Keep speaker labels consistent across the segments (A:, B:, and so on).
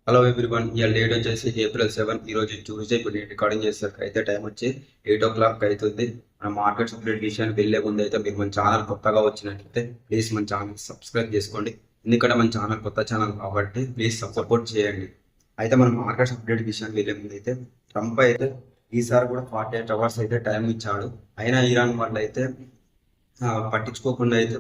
A: Hello everyone, ఇవాళ date వచ్చేసి April 7. ఈరోజు ట్యూస్డే. ఇప్పుడు నేను రికార్డింగ్ చేసేసరికి అయితే టైం వచ్చి 8 o'clock అవుతుంది. మన మార్కెట్స్ అప్డేట్ విషయానికి వెళ్ళే ముందు అయితే మీరు మన ఛానల్ కొత్తగా వచ్చినట్లయితే ప్లీజ్ మన ఛానల్ సబ్స్క్రైబ్ చేసుకోండి. ఎందుకంటే మన ఛానల్ కొత్త ఛానల్ కాబట్టి ప్లీజ్ సపోర్ట్ చేయండి. అయితే మన మార్కెట్స్ అప్డేట్ విషయానికి వెళ్ళే ముందు అయితే ట్రంప్ అయితే ఈసారి కూడా 48 hours అయితే టైం ఇచ్చాడు. అయినా ఇరాన్ వాళ్ళు అయితే పట్టించుకోకుండా అయితే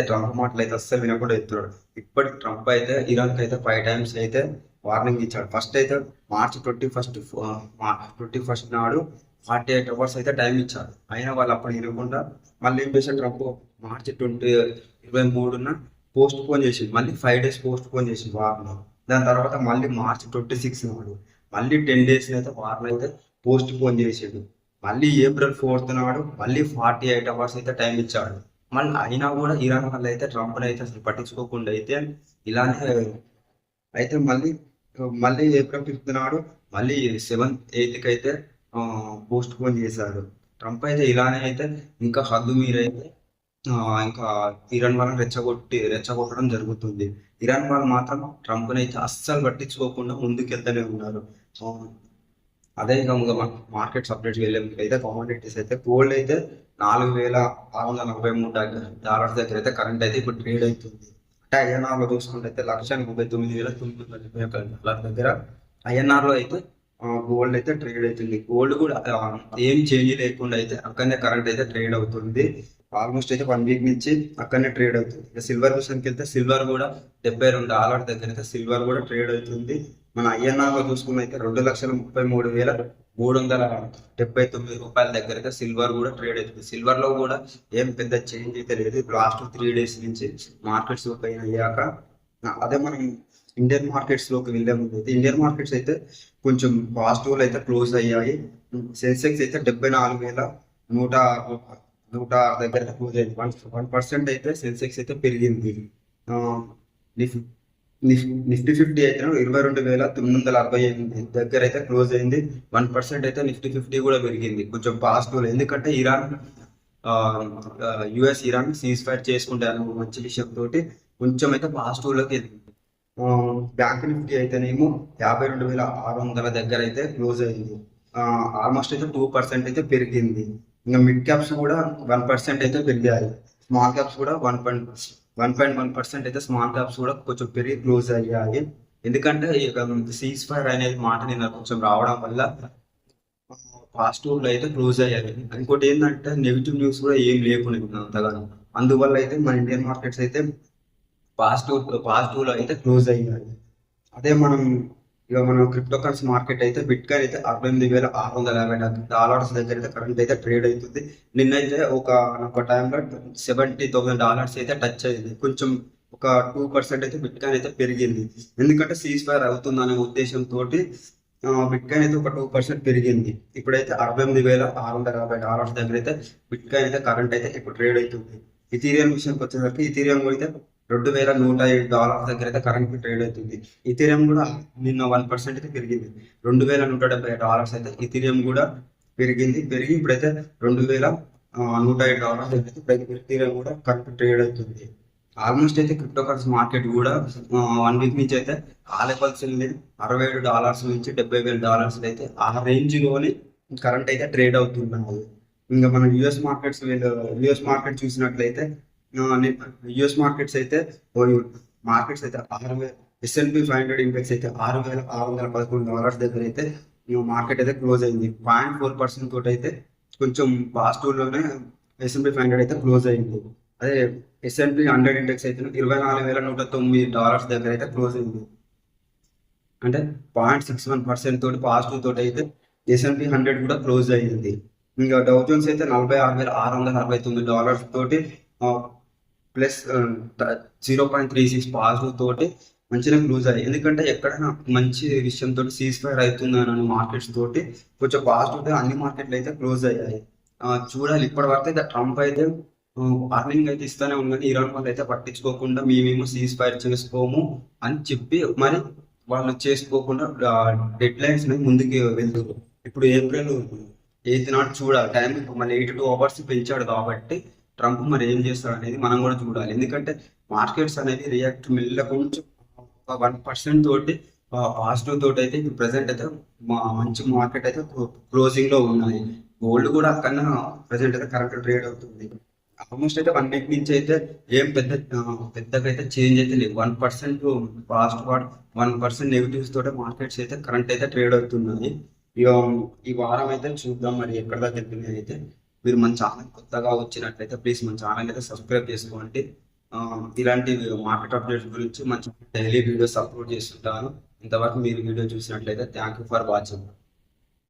A: ట్రంప్ మాటలు అయితే అస్సలు వినకుండా ఎత్తున్నాడు. ఇప్పటికి ట్రంప్ అయితే ఇరాన్కి అయితే 5 times అయితే వార్నింగ్ ఇచ్చాడు. ఫస్ట్ అయితే March 21 నాడు 48 hours అయితే టైం ఇచ్చాడు. అయినా వాళ్ళు అప్పుడు వినకుండా మళ్ళీ ఏం చేశాడు ట్రంప్ March 23న పోస్ట్ పోన్ చేసింది. మళ్ళీ 5 days పోస్ట్ పోన్ చేసింది వార్ను. దాని తర్వాత మళ్ళీ March 26 నాడు మళ్ళీ 10 days అయితే వార్ను అయితే పోస్ట్ పోన్ చేసాడు. మళ్ళీ April 4th నాడు మళ్ళీ 48 hours అయితే టైం ఇచ్చాడు. మళ్ళీ అయినా కూడా ఇరాన్ వాళ్ళు అయితే ట్రంప్ని అయితే అసలు పట్టించుకోకుండా అయితే ఇలానే అయితే మళ్ళీ మళ్ళీ April 5th నాడు మళ్ళీ 7th 8th అయితే పోస్ట్ పోన్ చేశారు. ట్రంప్ అయితే ఇలానే అయితే ఇంకా హద్దు మీరైతే ఇంకా ఇరాన్ వాళ్ళని రెచ్చగొట్టడం జరుగుతుంది. ఇరాన్ వాళ్ళు మాత్రం ట్రంప్ని అయితే అస్సలు పట్టించుకోకుండా ముందుకెళ్తూనే ఉన్నారు. అదే విధంగా మార్కెట్స్ అప్డేట్స్ వెళ్ళే అయితే కమోడిటీస్ అయితే గోల్డ్ అయితే $4,643 దగ్గర అయితే కరెంట్ అయితే ఇప్పుడు ట్రేడ్ అవుతుంది. అంటే ఐఎన్ఆర్లో చూసుకుంటే అయితే $1,39,951 దగ్గర ఐఎన్ఆర్లో అయితే గోల్డ్ అయితే ట్రేడ్ అవుతుంది. గోల్డ్ కూడా ఏం చేంజ్ లేకుండా అయితే అక్కడనే కరెంట్ అయితే ట్రేడ్ అవుతుంది. ఆల్మోస్ట్ అయితే 1 week నుంచి అక్కడనే ట్రేడ్ అవుతుంది. ఇక సిల్వర్ విషయానికి వెళ్తే సిల్వర్ కూడా $72 దగ్గర అయితే సిల్వర్ కూడా ట్రేడ్ అవుతుంది. మన ఐఎన్ఆర్లో చూసుకున్న అయితే $2,33,379 దగ్గర అయితే సిల్వర్ కూడా ట్రేడ్ అవుతుంది. సిల్వర్ లో కూడా ఏం పెద్ద చేంజ్ అయితే లేదు. లాస్ట్ 3 days నుంచి మార్కెట్స్ పైన అయ్యాక అదే మనం ఇండియన్ మార్కెట్స్ లోకి వెళ్ళే ముందు అయితే ఇండియన్ మార్కెట్స్ అయితే కొంచెం పాజిటివ్ అయితే క్లోజ్ అయ్యాయి. సెన్సెక్స్ అయితే 74,106 దగ్గర క్లోజ్ అయింది. 1% అయితే సెన్సెక్స్ అయితే పెరిగింది. నిఫ్టీ 50 అయితే 22,968 దగ్గర అయితే క్లోజ్ అయింది. 1% అయితే నిఫ్టీ 50 కూడా పెరిగింది. కొంచెం పాజిటివ్, ఎందుకంటే యుఎస్ ఇరాన్ సీజ్ ఫైర్ చేసుకుంటే అనే మంచి విషయంతో కొంచెం అయితే పాజిటివ్ లోకి వెళ్ళింది. బ్యాంక్ నిఫ్టీ అయితేనేమో 52,600 దగ్గర అయితే క్లోజ్ అయింది. ఆల్మోస్ట్ అయితే 2% అయితే పెరిగింది. ఇంకా మిడ్ క్యాప్స్ కూడా 1% అయితే పెరిగాయి. స్మాల్ క్యాప్స్ కూడా 1.1% అయితే స్మాల్ క్యాప్స్ కూడా కొంచెం పెరిగి క్లోజ్ అయ్యాయి. ఎందుకంటే సీజ్ ఫైర్ అనేది మాట నిన్న కొంచెం రావడం వల్ల పాజిటివ్ అయితే క్లోజ్ అయ్యాయి. ఇంకోటి ఏంటంటే నెగిటివ్ న్యూస్ కూడా ఏం లేకుండా అంతగానో, అందువల్ల అయితే మన ఇండియన్ మార్కెట్స్ అయితే పాజిటివ్ లో అయితే క్లోజ్ అయ్యాయి. అదే మనం క్రిప్టో కరెన్సీ మార్కెట్ అయితే బిట్ కాయిన్ అయితే $68,650 దగ్గర అయితే కరెంట్ అయితే ట్రేడ్ అవుతుంది. నిన్నైతే ఒక టైంలో $70,000 అయితే టచ్ అయింది. కొంచెం ఒక 2% అయితే బిట్ కాయిన్ అయితే పెరిగింది. ఎందుకంటే సీజ్ ఫైర్ అవుతుందనే ఉద్దేశంతో బిట్ కాయిన్ అయితే ఒక 2% పెరిగింది. ఇప్పుడైతే $68,650 దగ్గర అయితే బిట్ కాయిన్ అయితే కరెంట్ అయితే ఇప్పుడు ట్రేడ్ అవుతుంది. ఇథీరియం విషయానికి వచ్చేసరికి ఇథీరియం కూడా అయితే $2,107 దగ్గర అయితే కరెంట్ ట్రేడ్ అవుతుంది. ఇథీరియం కూడా నిన్న 1% అయితే పెరిగింది. $2,170 అయితే ఇథీరియం కూడా పెరిగి ఇప్పుడైతే $2,107 దగ్గర ఇథీరియం కూడా కరెంట్ ట్రేడ్ అవుతుంది. ఆల్మోస్ట్ అయితే క్రిప్టో కరెన్సీ మార్కెట్ కూడా 1 week నుంచి అయితే ఆ లెవెల్స్ $67 నుంచి $70,000 అయితే ఆ రేంజ్ లోనే కరెంట్ అయితే ట్రేడ్ అవుతుంది. ఇంకా మనం యుఎస్ మార్కెట్ చూసినట్లయితే యుఎస్ మార్కెట్స్ అయితే S&P 500 ఇండెక్స్ అయితే $6,611 దగ్గర అయితే మార్కెట్ అయితే క్లోజ్ అయింది. 0.4% తోటి అయితే కొంచెం పాజిటివ్ లోనే S&P 500 అయితే క్లోజ్ అయింది. అదే S&P 100 ఇండెక్స్ అయితే $24,109 దగ్గర అయితే క్లోజ్ అయింది. అంటే 0.61% తోటి పాజిటివ్ తోటి అయితే S&P 100 కూడా క్లోజ్ అయ్యింది. ఇంకా డౌ జోన్స్ అయితే $46,669 తోటి ప్లస్ 0.36 పాజిటివ్ తోటి మంచిగా క్లోజ్ అయ్యాయి. ఎందుకంటే ఎక్కడైనా మంచి విషయంతో సీజ్ ఫైర్ అవుతుందని మార్కెట్స్ తోటి కొంచెం పాజిటివ్ అన్ని మార్కెట్లు అయితే క్లోజ్ అయ్యాయి. చూడాలి. ఇప్పటి వరకు అయితే ట్రంప్ అయితే వార్నింగ్ అయితే ఇస్తూనే ఉందని ఇరాన్ వాళ్ళు అయితే పట్టించుకోకుండా మేమేమో సీజ్ ఫైర్ చేసుకోము అని చెప్పి మరి వాళ్ళు చేసుకోకుండా డెడ్ లైన్స్ ముందుకు వెళ్తారు. ఇప్పుడు April 8th నాడు చూడాలి. టైం మళ్ళీ 82 hours పెంచాడు కాబట్టి ట్రంప్ మరి ఏం చేస్తాడు అనేది మనం కూడా చూడాలి. ఎందుకంటే మార్కెట్స్ అనేది రియాక్ట్ మెల్ల కొంచెం 1% తోటి పాజిటివ్ తోటి అయితే ఇప్పుడు ప్రెసెంట్ అయితే మంచి మార్కెట్ అయితే క్లోజింగ్ లో ఉన్నది. గోల్డ్ కూడా అక్కడ ప్రెసెంట్ అయితే కరెక్ట్ ట్రేడ్ అవుతుంది. ఆల్మోస్ట్ అయితే 1 వీక్ నుంచి అయితే ఏం పెద్దగా అయితే చేంజ్ అయితే లేదు. 1% పాజిటివ్ 1% నెగిటివ్స్ తోటే మార్కెట్స్ అయితే కరెంట్ అయితే ట్రేడ్ అవుతున్నాయి. ఇక ఈ వారం అయితే చూద్దాం మరి ఎక్కడ దాకా వెళ్తుంది అయితే. మీరు మన ఛానల్ కొత్తగా వచ్చినట్లయితే ప్లీజ్ మన ఛానల్ అయితే సబ్స్క్రైబ్ చేసుకోండి. ఇలాంటి మార్కెట్ అప్డేట్స్ గురించి మంచి డైలీ వీడియోస్ అప్లోడ్ చేస్తుంటాను. ఇంతవరకు మీరు వీడియో చూసినట్లయితే థ్యాంక్ యూ ఫర్ వాచింగ్.